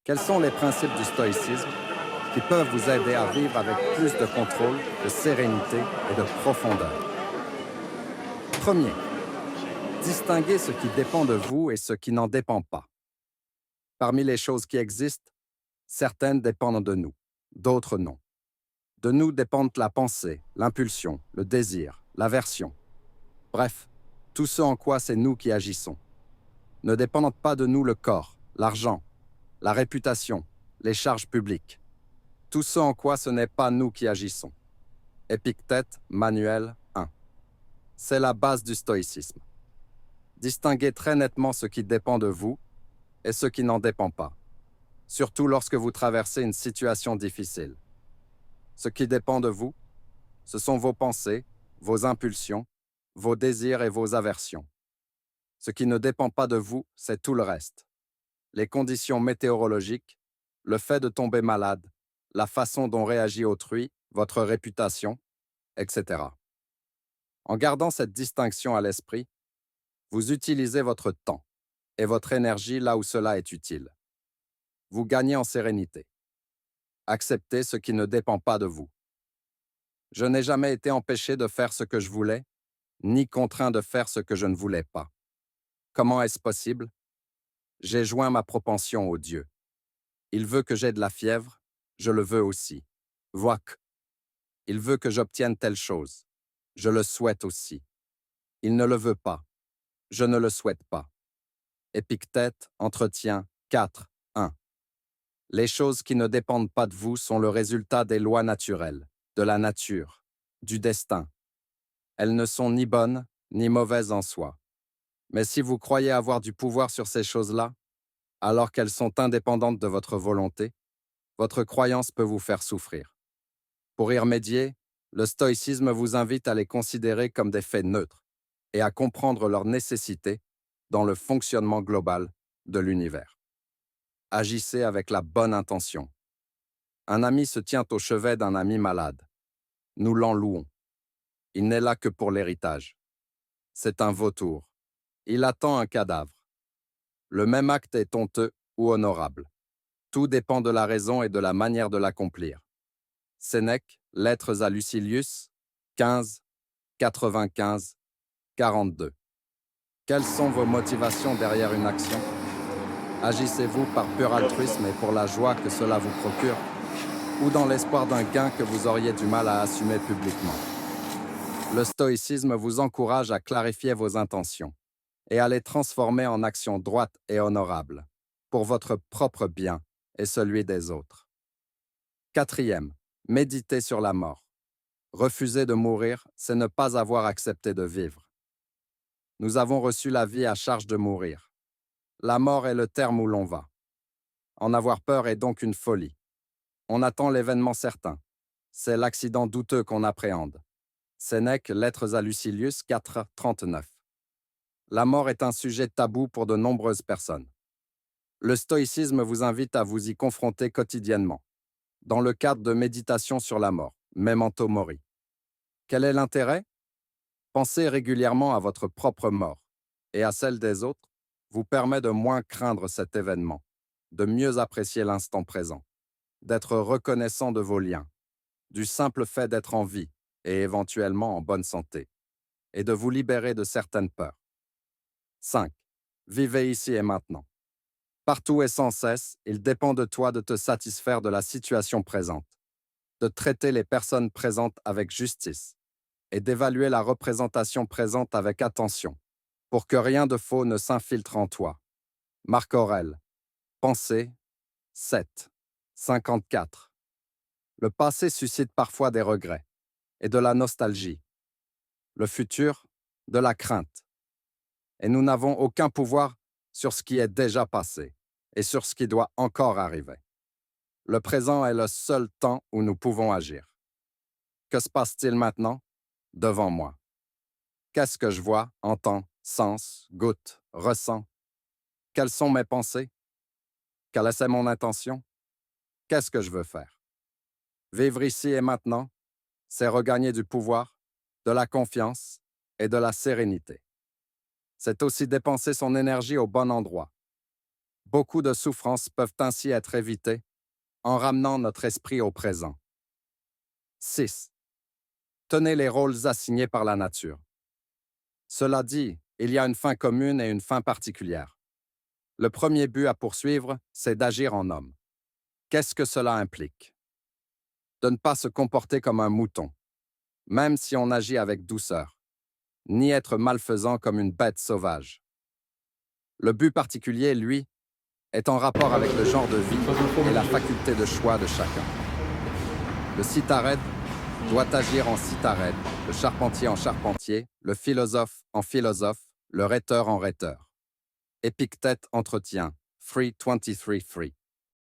Quels sont les principes du stoïcisme qui peuvent vous aider à vivre avec plus de contrôle, de sérénité et de profondeur? Premier, distinguez ce qui dépend de vous et ce qui n'en dépend pas. Parmi les choses qui existent, certaines dépendent de nous, d'autres non. De nous dépendent la pensée, l'impulsion, le désir, l'aversion. Bref, tout ce en quoi c'est nous qui agissons. Ne dépendent pas de nous le corps, l'argent, la réputation, les charges publiques. Tout ce en quoi ce n'est pas nous qui agissons. Épictète, Manuel 1. C'est la base du stoïcisme. Distinguez très nettement ce qui dépend de vous et ce qui n'en dépend pas, surtout lorsque vous traversez une situation difficile. Ce qui dépend de vous, ce sont vos pensées, vos impulsions, vos désirs et vos aversions. Ce qui ne dépend pas de vous, c'est tout le reste. Les conditions météorologiques, le fait de tomber malade, la façon dont réagit autrui, votre réputation, etc. En gardant cette distinction à l'esprit, vous utilisez votre temps et votre énergie là où cela est utile. Vous gagnez en sérénité. Acceptez ce qui ne dépend pas de vous. Je n'ai jamais été empêché de faire ce que je voulais, ni contraint de faire ce que je ne voulais pas. Comment est-ce possible? J'ai joint ma propension au Dieu. Il veut que j'aie de la fièvre, je le veux aussi. Voic. Il veut que j'obtienne telle chose. Je le souhaite aussi. Il ne le veut pas. Je ne le souhaite pas. Épictète, Entretien 4, 1. Les choses qui ne dépendent pas de vous sont le résultat des lois naturelles, de la nature, du destin. Elles ne sont ni bonnes ni mauvaises en soi. Mais si vous croyez avoir du pouvoir sur ces choses-là, alors qu'elles sont indépendantes de votre volonté, votre croyance peut vous faire souffrir. Pour y remédier, le stoïcisme vous invite à les considérer comme des faits neutres et à comprendre leur nécessité dans le fonctionnement global de l'univers. Agissez avec la bonne intention. Un ami se tient au chevet d'un ami malade. Nous l'en louons. Il n'est là que pour l'héritage. C'est un vautour. Il attend un cadavre. Le même acte est honteux ou honorable. Tout dépend de la raison et de la manière de l'accomplir. Sénèque, Lettres à Lucilius, 15, 95, 42. Quelles sont vos motivations derrière une action? Agissez-vous par pur altruisme et pour la joie que cela vous procure, ou dans l'espoir d'un gain que vous auriez du mal à assumer publiquement? Le stoïcisme vous encourage à clarifier vos intentions et à les transformer en actions droites et honorables, pour votre propre bien et celui des autres. Quatrième, méditez sur la mort. Refuser de mourir, c'est ne pas avoir accepté de vivre. Nous avons reçu la vie à charge de mourir. La mort est le terme où l'on va. En avoir peur est donc une folie. On attend l'événement certain. C'est l'accident douteux qu'on appréhende. Sénèque, Lettres à Lucilius 4, 39. La mort est un sujet tabou pour de nombreuses personnes. Le stoïcisme vous invite à vous y confronter quotidiennement, dans le cadre de méditation sur la mort, Memento Mori. Quel est l'intérêt? Pensez régulièrement à votre propre mort et à celle des autres vous permet de moins craindre cet événement, de mieux apprécier l'instant présent, d'être reconnaissant de vos liens, du simple fait d'être en vie et éventuellement en bonne santé, et de vous libérer de certaines peurs. 5. Vivez ici et maintenant. Partout et sans cesse, il dépend de toi de te satisfaire de la situation présente, de traiter les personnes présentes avec justice et d'évaluer la représentation présente avec attention, pour que rien de faux ne s'infiltre en toi. Marc Aurèle. Pensée 7. 54. Le passé suscite parfois des regrets et de la nostalgie. Le futur, de la crainte. Et nous n'avons aucun pouvoir sur ce qui est déjà passé et sur ce qui doit encore arriver. Le présent est le seul temps où nous pouvons agir. Que se passe-t-il maintenant? Devant moi. Qu'est-ce que je vois, entends, sens, goûte, ressens? Quelles sont mes pensées? Quelle est mon intention? Qu'est-ce que je veux faire? Vivre ici et maintenant, c'est regagner du pouvoir, de la confiance et de la sérénité. C'est aussi dépenser son énergie au bon endroit. Beaucoup de souffrances peuvent ainsi être évitées en ramenant notre esprit au présent. 6. Tenez les rôles assignés par la nature. Cela dit, il y a une fin commune et une fin particulière. Le premier but à poursuivre, c'est d'agir en homme. Qu'est-ce que cela implique? De ne pas se comporter comme un mouton, même si on agit avec douceur, ni être malfaisant comme une bête sauvage. Le but particulier, lui, est en rapport avec le genre de vie et la faculté de choix de chacun. Le citarède doit agir en citarède, le charpentier en charpentier, le philosophe en philosophe, le rhéteur en rhéteur. Épictète entretient, 3:23 free.